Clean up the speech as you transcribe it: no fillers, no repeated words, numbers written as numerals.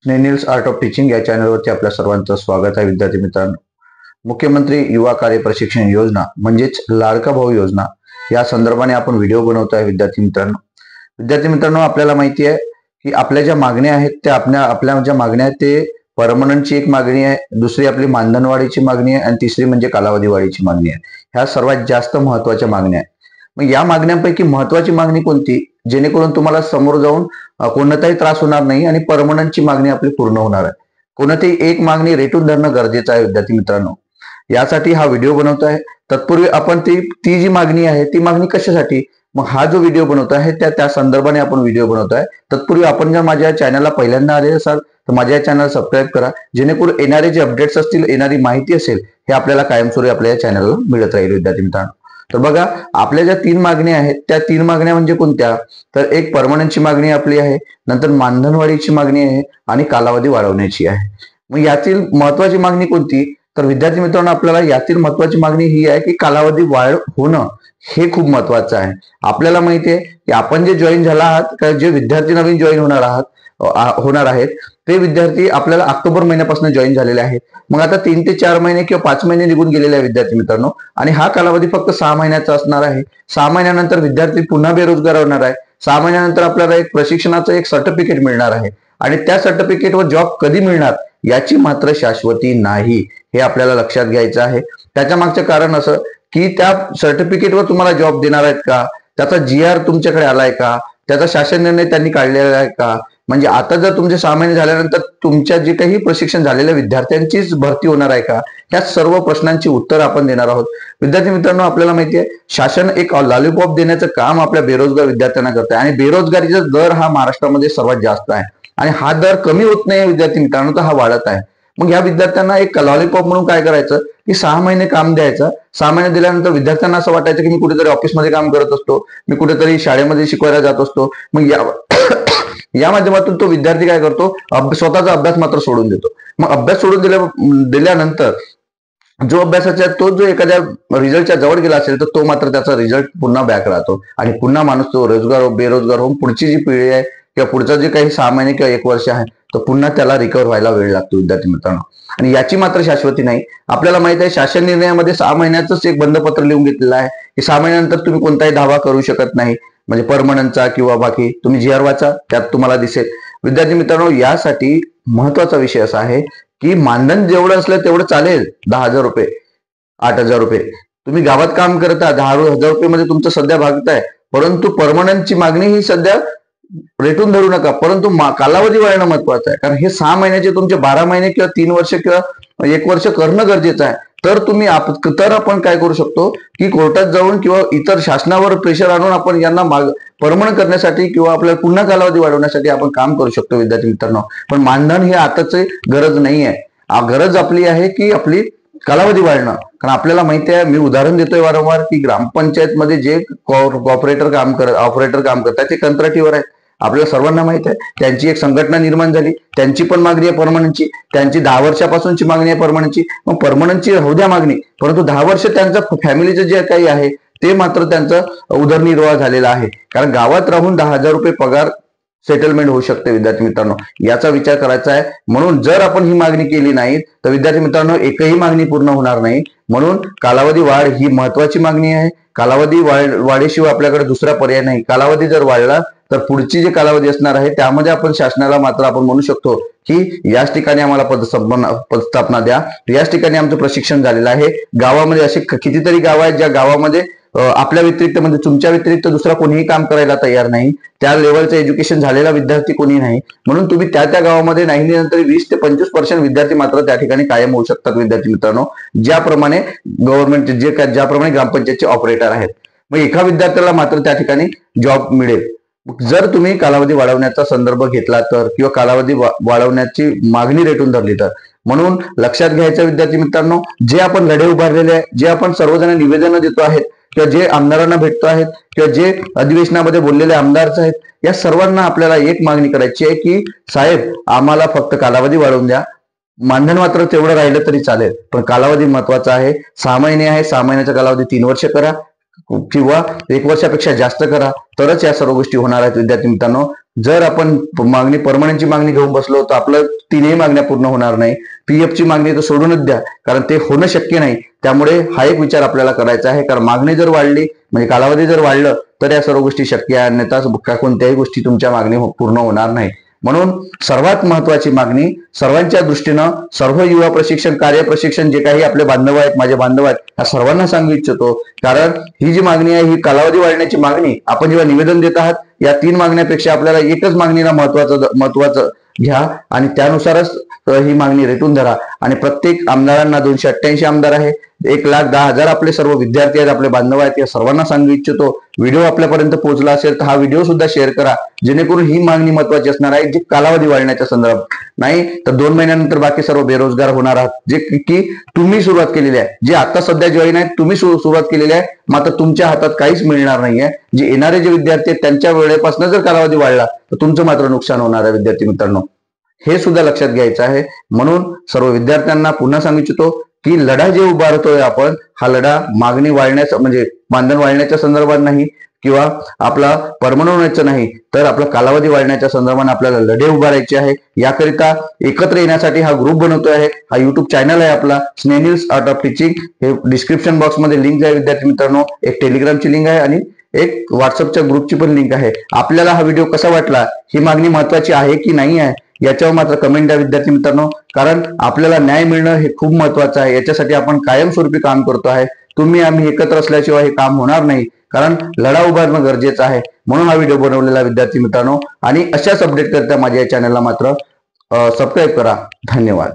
स्नेनिल्स art of teaching या चॅनलवरती आपल्या सर्वांचं स्वागत आहे. विद्यार्थी मित्रांनो, मुख्यमंत्री युवा कार्य प्रशिक्षण योजना म्हणजेच लाडका भाऊ योजना या संदर्भाने आपण व्हिडिओ बनवतो आहे. विद्यार्थी मित्रांनो, आपल्याला माहिती आहे की आपल्या ज्या मागण्या आहेत त्या आपल्या ज्या मागण्या आहेत ते परमनंटची एक मागणी आहे, दुसरी आपली मानधनवाढीची मागणी आहे आणि तिसरी म्हणजे कालावधी वाढीची मागणी आहे. ह्या सर्वात जास्त महत्वाच्या मागण्या आहेत. मग या मागण्यांपैकी महत्वाची मागणी कोणती, जेणेकरून तुम्हाला समोर जाऊन कोणताही त्रास होणार नाही आणि परमनंटची मागणी आपली पूर्ण होणार आहे. कोणतीही एक मागणी रेटून धरणं गरजेचं आहे. विद्यार्थी मित्रांनो, यासाठी हा व्हिडिओ बनवतो आहे. तत्पूर्वी आपण ती जी मागणी आहे ती मागणी कशासाठी, मग हा जो व्हिडिओ बनवतो आहे त्या संदर्भाने आपण व्हिडिओ बनवतो आहे. तत्पूर्वी आपण जर माझ्या चॅनलला पहिल्यांदा आले असाल तर माझ्या चॅनल सबस्क्राईब करा, जेणेकरून येणारे जे अपडेट्स असतील, येणारी माहिती असेल, हे आपल्याला कायमस्वरूपी आपल्या या चॅनलला मिळत राहील. विद्यार्थी मित्रांनो, तर बघा, आपल्या ज्या 3 मागण्या आहेत त्या 3 मागण्या म्हणजे कोणत्या, तर एक परमनंटची मागणी आपली आहे, नंतर मानधनवाढीची मागणी आहे आणि कालावधी वाढवण्याची आहे. मग यातील महत्वाची मागणी कोणती, तर विद्यार्थी मित्रांनो आपल्याला यातील महत्वाची मागणी ही आहे की कालावधी वाढ होणं हे खूप महत्वाचं आहे. आपल्याला माहिती आहे की आपण जे जॉईन झाला आहात, जे विद्यार्थी नवीन जॉईन होणार आहेत ते विद्यार्थी आपल्याला ऑक्टोबर महिन्यापासून जॉईन झालेले आहेत. मग आता 3 ते 4 महिने किंवा 5 महिने निघून गेलेले आहे विद्यार्थी मित्रांनो, आणि हा कालावधी फक्त 6 महिन्याचा असणार आहे. 6 महिन्यानंतर विद्यार्थी पुन्हा बेरोजगार होणार आहे. 6 महिन्यानंतर आपल्याला एक प्रशिक्षणाचं एक सर्टिफिकेट मिळणार आहे आणि त्या सर्टिफिकेटवर जॉब कधी मिळणार याची मात्र शाश्वती नाही, हे आपल्याला लक्षात घ्यायचं आहे. त्याच्या मागचं कारण असं की त्या सर्टिफिकेटवर तुम्हाला जॉब देणार आहेत का, त्याचा GR तुमच्याकडे आलाय का, त्याचा शासन निर्णय त्यांनी काढलेला आहे का, म्हणजे आता जर तुमचे 6 महिने झाल्यानंतर तुमच्या जे काही प्रशिक्षण झालेल्या विद्यार्थ्यांचीच भरती होणार आहे का, या सर्व प्रश्नांची उत्तर आपण देणार आहोत. विद्यार्थी मित्रांनो, आपल्याला माहिती आहे शासन एक लॉलीपॉप देण्याचं काम आपल्या बेरोजगार विद्यार्थ्यांना करत आहे आणि बेरोजगारीचा दर हा महाराष्ट्रामध्ये सर्वात जास्त आहे आणि हा दर कमी होत नाही विद्यार्थी मित्रांनो, तर हा वाढत आहे. मग या विद्यार्थ्यांना एक लॉलीपॉप म्हणून काय करायचं की 6 महिने काम द्यायचं. 6 महिने दिल्यानंतर विद्यार्थ्यांना असं वाटायचं की मी कुठेतरी ऑफिसमध्ये काम करत असतो, मी कुठेतरी शाळेमध्ये शिकवायला जात असतो. मग या माध्यमातून तो विद्यार्थी काय करतो, स्वतःचा अभ्यास मात्र सोडून देतो. मग अभ्यास सोडून दिल्यानंतर जो अभ्यासाच्या तो जो एखाद्या रिझल्टच्या जवळ गेला असेल तर तो मात्र त्याचा रिझल्ट पुन्हा बॅक राहतो आणि पुन्हा माणूस तो बेरोजगार होऊन पुढची जी पिढी आहे किंवा पुढचं जे काही 6 महिने किंवा 1 वर्ष आहे तर पुन्हा त्याला रिकव्हर व्हायला वेळ लागतो. विद्यार्थी मित्रांनो, आणि याची मात्र शाश्वती नाही. आपल्याला माहित आहे शासन निर्णयामध्ये 6 महिन्याचंच एक बंधपत्र लिहून घेतलेलं आहे की 6 महिन्यानंतर तुम्ही कोणताही दावा करू शकत नाही, म्हणजे परमनंटचा किंवा बाकी. तुम्ही GR वाचा, त्यात तुम्हाला दिसेल. विद्यार्थी मित्रांनो, यासाठी महत्वाचा विषय असा आहे की मानधन जेवढं असलं तेवढं चालेल, 10,000 रुपये, 8,000 रुपये. तुम्ही गावात काम करता, 10,000 रुपये मध्ये तुमचं सध्या भागताय, परंतु परमनंटची मागणी ही सध्या रेटून धरू नका, परंतु कालावधी वाढणं महत्वाचं आहे. कारण हे 6 महिन्याचे तुमचे 12 महिने किंवा 3 वर्ष किंवा 1 वर्ष करणं गरजेचं आहे. तर आपण काय करू शकतो की कोर्टात जाऊन किंवा इतर शासनावर प्रेशर आणून आपण यांना परमनंट करण्यासाठी किंवा आपल्याला पुन्हा कालावधी वाढवण्यासाठी आपण काम करू शकतो. विद्यार्थी मित्रांनो, पण मानधन हे आताची गरज नाही आहे. गरज आपली आहे की आपली कालावधी वाढणं. कारण आपल्याला माहिती आहे, मी उदाहरण देतोय वारंवार, की ग्रामपंचायत मध्ये जे ऑपरेटर काम करतात ते कंत्राटीवर आहेत. आपल्याला सर्वांना माहित आहे त्यांची एक संघटना निर्माण झाली, त्यांची पण मागणी आहे परमनंटची, त्यांची 10 वर्षापासूनची मागणी आहे परमनंटची. मग परमनंटची राहू द्या मागणी, परंतु 10 वर्ष त्यांचं फॅमिलीचं जे काही आहे ते मात्र त्यांचं उदरनिर्वाह झालेला आहे. कारण गावात राहून 10,000 रुपये पगार सेटलमेंट होऊ शकते. विद्यार्थी मित्रांनो, याचा विचार करायचा आहे. म्हणून जर आपण ही मागणी केली नाही तर विद्यार्थी मित्रांनो एकही मागणी पूर्ण होणार नाही. म्हणून कालावधी वाढ ही महत्वाची मागणी आहे. कालावधी वाढीशिवाय आपल्याकडे दुसरा पर्याय नाही. कालावधी जर वाढला तर पुढची जी कालावधी असणार आहे त्यामध्ये आपण शासनाला मात्र आपण म्हणू शकतो की याच ठिकाणी आम्हाला पदस्थापना द्या, याच ठिकाणी आमचं प्रशिक्षण झालेलं आहे. गावामध्ये असे कितीतरी गाव आहेत ज्या गावामध्ये आपल्या व्यतिरिक्त, म्हणजे तुमच्या व्यतिरिक्त दुसरा कोणीही काम करायला तयार नाही, त्या लेवलचं एज्युकेशन झालेला विद्यार्थी कोणी नाही. म्हणून तुम्ही त्या गावामध्ये नाही नंतर 20 ते 25% विद्यार्थी मात्र त्या ठिकाणी कायम होऊ शकतात. विद्यार्थी मित्रांनो, ज्याप्रमाणे ज्याप्रमाणे ग्रामपंचायतचे ऑपरेटर आहेत, मग एका विद्यार्थ्याला मात्र त्या ठिकाणी जॉब मिळेल जर तुम्ही कालावधी वाढवण्याचा संदर्भ घेतला तर, किंवा कालावधी वाढवण्याची मागणी रेटून धरली तर. म्हणून लक्षात घ्यायचं विद्यार्थी मित्रांनो, जे आपण लढे उभारलेले आहे, जे आपण सर्वजण निवेदन देतो आहेत किंवा जे आमदारांना भेटतो आहेत किंवा जे अधिवेशनामध्ये बोललेले आमदार आहेत, या सर्वांना आपल्याला एक मागणी करायची आहे की साहेब, आम्हाला फक्त कालावधी वाढवून द्या. मानधन मात्र तेवढं राहिलं तरी चालेल, पण कालावधी महत्वाचा आहे. 6 महिने आहे, 6 महिन्याचा कालावधी 3 वर्ष करा. किंवा 1 वर्षापेक्षा जास्त करा, तरच या सर्व गोष्टी होणार आहेत विद्यार्थी मित्रांनो. जर आपण मागणी परमनंटची मागणी घेऊन बसलो तर आपलं 3ही मागण्या पूर्ण होणार नाही. पीएफ ची मागणी तर सोडूनच द्या, कारण ते होणं शक्य नाही. त्यामुळे हा एक विचार आपल्याला करायचा आहे, कारण मागणी जर वाढली म्हणजे कालावधी जर वाढलं तर या सर्व गोष्टी शक्य आहे, अन्यथा कोणत्याही गोष्टी तुमच्या मागणी पूर्ण होणार नाही. म्हणून सर्वात महत्वाची मागणी सर्वांच्या दृष्टीनं सर्व युवा प्रशिक्षण, कार्य प्रशिक्षण जे काही आपले बांधव आहेत, माझे बांधव आहेत, या सर्वांना सांगू इच्छितो. कारण ही जी मागणी आहे ही कालावधी वाढण्याची मागणी. आपण जेव्हा निवेदन देत आहात या 3 मागण्यापेक्षा आपल्याला एकच मागणीला महत्वाचं घ्या आणि त्यानुसारच ही मागणी रेटून धरा. आणि प्रत्येक आमदारांना 288 आमदार आहे, 1,10,000 आपले सर्व विद्यार्थी आहेत, आपले बांधव आहेत, या सर्वांना सांगू इच्छितो. व्हिडिओ आपल्यापर्यंत पोहोचला असेल तर हा व्हिडिओ सुद्धा शेअर करा, जेणेकरून ही मागणी महत्वाची असणार आहे, जी कालावधी वाढण्याच्या संदर्भात. नाही तर 2 महिन्यानंतर बाकी सर्व बेरोजगार होणार आहात, जे की तुम्ही सुरुवात केलेली आहे. जे आता सध्या जॉईन आहेत तुम्ही सुरुवात केलेली आहे, मात्र तुमच्या हातात काहीच मिळणार नाहीये. जे येणारे जे विद्यार्थी आहेत त्यांच्या वेळेपासून जर कालावधी वाढला तर तुमचं मात्र नुकसान होणार आहे विद्यार्थी मित्रांनो. हे सुद्धा लक्षात घ्यायचं आहे. म्हणून सर्व विद्यार्थ्यांना पुन्हा सांगू इच्छितो की लढा जे उभारतोय आपण, हा लढा मागणी वाढण्याचा म्हणजे मानधन वाढण्याच्या संदर्भात नाही किंवा आपला परमनंट होण्याचं नाही, तर आपला कालावधी वाढण्याच्या संदर्भात आपल्याला लढे उभारायचे आहे. याकरिता एकत्र येण्यासाठी हा ग्रुप बनवतोय आहे. हा युट्यूब चॅनल आहे आपला स्नेनिल्स आर्ट ऑफ टीचिंग. हे डिस्क्रिप्शन बॉक्स मध्ये लिंक आहे विद्यार्थी मित्रांनो. एक टेलिग्रामची लिंक आहे आणि एक व्हॉट्सअपच्या ग्रुपची पण लिंक आहे. आपल्याला हा व्हिडिओ कसा वाटला, ही मागणी महत्वाची आहे की नाही आहे, याच्यावर मात्र कमेंट द्या विद्यार्थी मित्रांनो. कारण आपल्याला न्याय मिळणं हे खूप महत्वाचं आहे. याच्यासाठी आपण कायमस्वरूपी काम करतो आहे. तुम्ही आम्ही एकत्र असल्याशिवाय हे काम होणार नाही, कारण लढा उभारणं गरजेचं आहे. म्हणून हा व्हिडिओ बनवलेला विद्यार्थी मित्रांनो. आणि अशाच अपडेट करता माझ्या या चॅनलला मात्र सबस्क्राईब करा. धन्यवाद.